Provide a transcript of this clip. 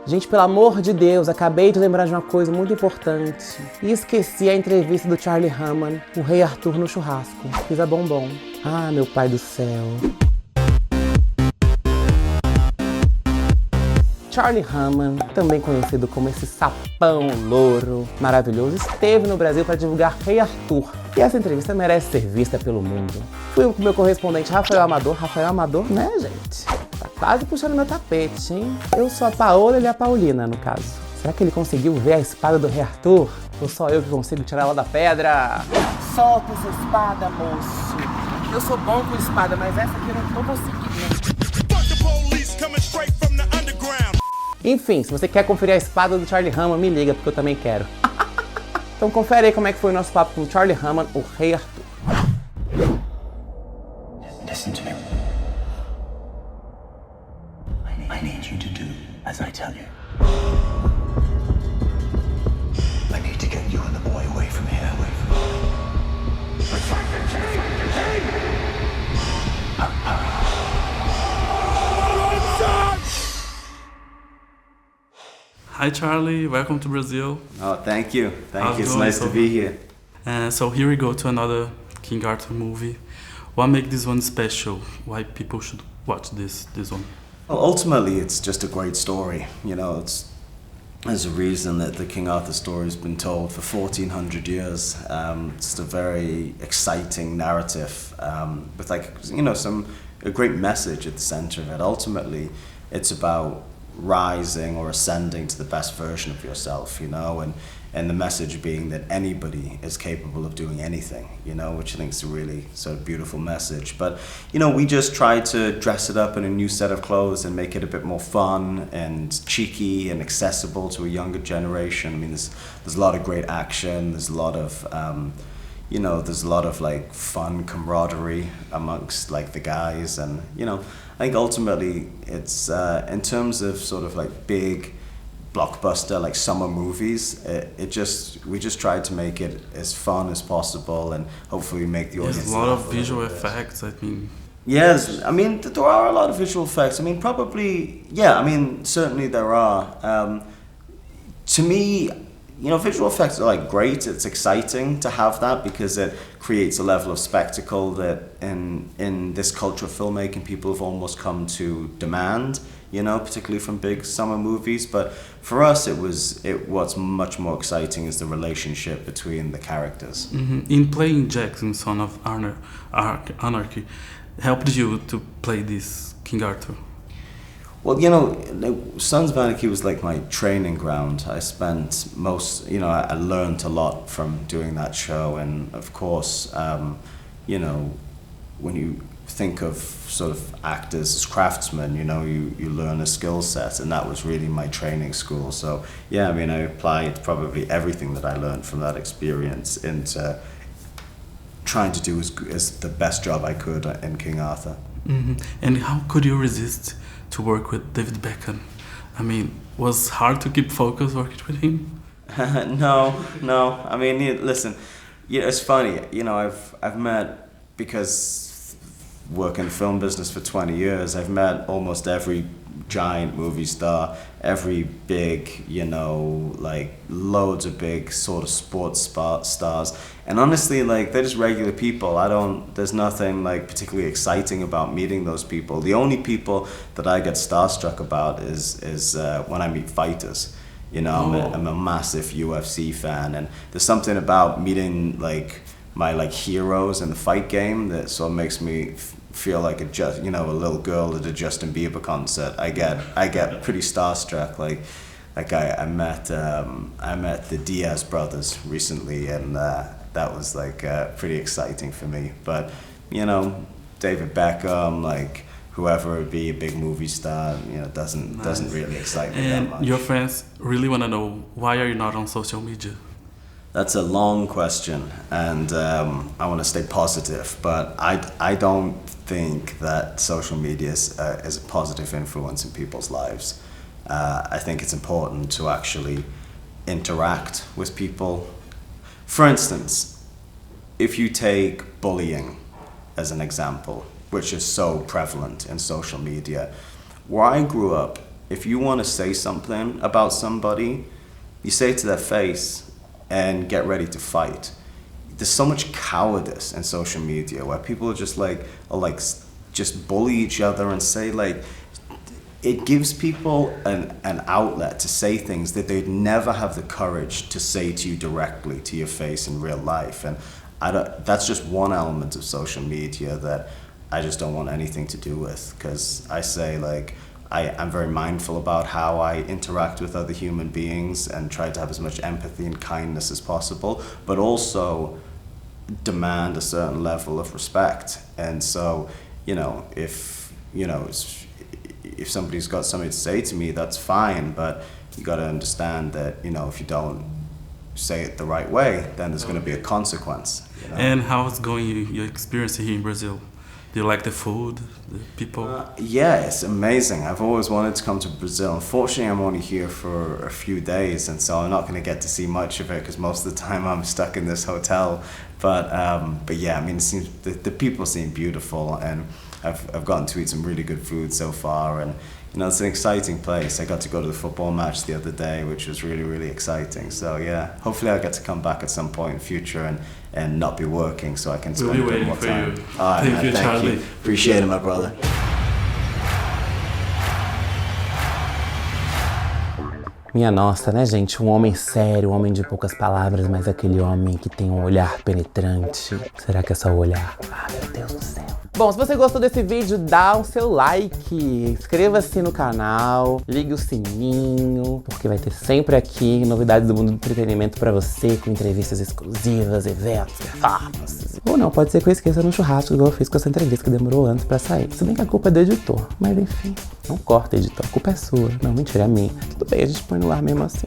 Gente, pelo amor de Deus, acabei de lembrar de uma coisa muito importante. E esqueci a entrevista do Charlie Hunnam, o Rei Arthur no churrasco. Fiz a bombom. Ah, meu pai do céu. Charlie Hunnam, também conhecido como esse sapão louro maravilhoso, esteve no Brasil para divulgar Rei Arthur. E essa entrevista merece ser vista pelo mundo. Fui com o meu correspondente Rafael Amador, né, gente? Tá quase puxando meu tapete, hein? Eu sou a Paola e ele é a Paulina, no caso. Será que ele conseguiu ver a espada do Rei Arthur? Ou só eu que consigo tirar ela da pedra? Solta essa espada, moço. Eu sou bom com espada, mas essa aqui eu não tô conseguindo. Enfim, se você quer conferir a espada do Charlie Hunnam, me liga, porque eu também quero. Então confere aí como é que foi o nosso papo com o Charlie Hunnam, o Rei Arthur. Listen to me. I need you to do as I tell you. I need to get you and the boy away from here. Hi Charlie, welcome to Brazil. Oh, thank you. How's It's it going nice to be here. So here we go to another King Arthur movie. What makes this one special? Why people should watch this one? Well, ultimately, it's just a great story. You know, there's a reason that the King Arthur story has been told for 1400 years. It's a very exciting narrative with, like, you know, a great message at the center of it. Ultimately, it's about rising or ascending to the best version of yourself, you know, and the message being that anybody is capable of doing anything, you know, which I think is a really sort of beautiful message. But, you know, we just try to dress it up in a new set of clothes and make it a bit more fun and cheeky and accessible to a younger generation. I mean, there's a lot of great action, there's a lot of you know, there's a lot of like fun camaraderie amongst like the guys, and you know, I think ultimately it's in terms of sort of like big blockbuster like summer movies, we just tried to make it as fun as possible and hopefully make the audience. There's a lot of visual effects, I mean. Yes, I mean there are a lot of visual effects. I mean probably, yeah, I mean certainly there are. To me, you know, visual effects are like great. It's exciting to have that because it creates a level of spectacle that in this culture of filmmaking people have almost come to demand, you know, particularly from big summer movies. But for us, what's much more exciting is the relationship between the characters. Mm-hmm. In playing Jackson, son of Anarchy, helped you to play this King Arthur? Well, you know, Sons of Anarchy was like my training ground. I spent I learned a lot from doing that show. And of course, you know, when you think of sort of actors as craftsmen, you know, you learn a skill set, and that was really my training school. So, yeah, I mean, I applied probably everything that I learned from that experience into trying to do as the best job I could in King Arthur. Mm-hmm. And how could you resist to work with David Beckham? I mean, was hard to keep focus working with him? No. I mean, listen, you know, it's funny. You know, I've met, because working in the film business for 20 years, I've met almost every giant movie star, every big, you know, like loads of big sort of sports stars. And honestly, like, they're just regular people. There's nothing like particularly exciting about meeting those people. The only people that I get starstruck about is when I meet fighters. You know, I'm a massive UFC fan, and there's something about meeting like my like heroes in the fight game that sort of makes me feel like a little girl at a Justin Bieber concert. I get pretty starstruck. Like I met the Diaz brothers recently, and that was like pretty exciting for me. But you know, David Beckham, like whoever would be a big movie star, you know, doesn't really excite me that much. And your friends really want to know, why are you not on social media? That's a long question, and I want to stay positive, but I don't think that social media is a positive influence in people's lives. I think it's important to actually interact with people. For instance, if you take bullying as an example, which is so prevalent in social media, where I grew up, if you want to say something about somebody, you say it to their face and get ready to fight. There's so much cowardice in social media where people are just just bully each other and say like, it gives people an outlet to say things that they'd never have the courage to say to you directly to your face in real life. And that's just one element of social media that I just don't want anything to do with, because I say like, I'm very mindful about how I interact with other human beings and try to have as much empathy and kindness as possible, but also demand a certain level of respect. And so, if somebody's got something to say to me, that's fine, but you got to understand that, if you don't say it the right way, then there's going to be a consequence. And how is going your experience here in Brazil? Do you like the food, the people? Yeah, it's amazing. I've always wanted to come to Brazil. Unfortunately, I'm only here for a few days, and so I'm not going to get to see much of it because most of the time I'm stuck in this hotel. But yeah, I mean, it seems the people seem beautiful, and I've gotten to eat some really good food so far, and it's an exciting place. I got to go to the football match the other day, which was really, really exciting. So yeah, hopefully I'll get to come back at some point in the future and not be working, so I can spend a bit more time. All right, Thank you, Charlie. You. Appreciate it, my brother. Minha nossa, né, gente? Um homem sério, um homem de poucas palavras, mas aquele homem que tem um olhar penetrante. Será que é só o olhar? Ah, meu Deus do céu. Bom, se você gostou desse vídeo, dá o seu like, inscreva-se no canal, ligue o sininho, porque vai ter sempre aqui novidades do mundo do entretenimento pra você, com entrevistas exclusivas, eventos, performances. Ou não, pode ser que eu esqueça no churrasco, igual eu fiz com essa entrevista que demorou anos pra sair. Se bem que a culpa é do editor, mas enfim, não corta, editor, a culpa é sua. Não, mentira, é minha. Tudo bem, a gente põe no ar mesmo assim.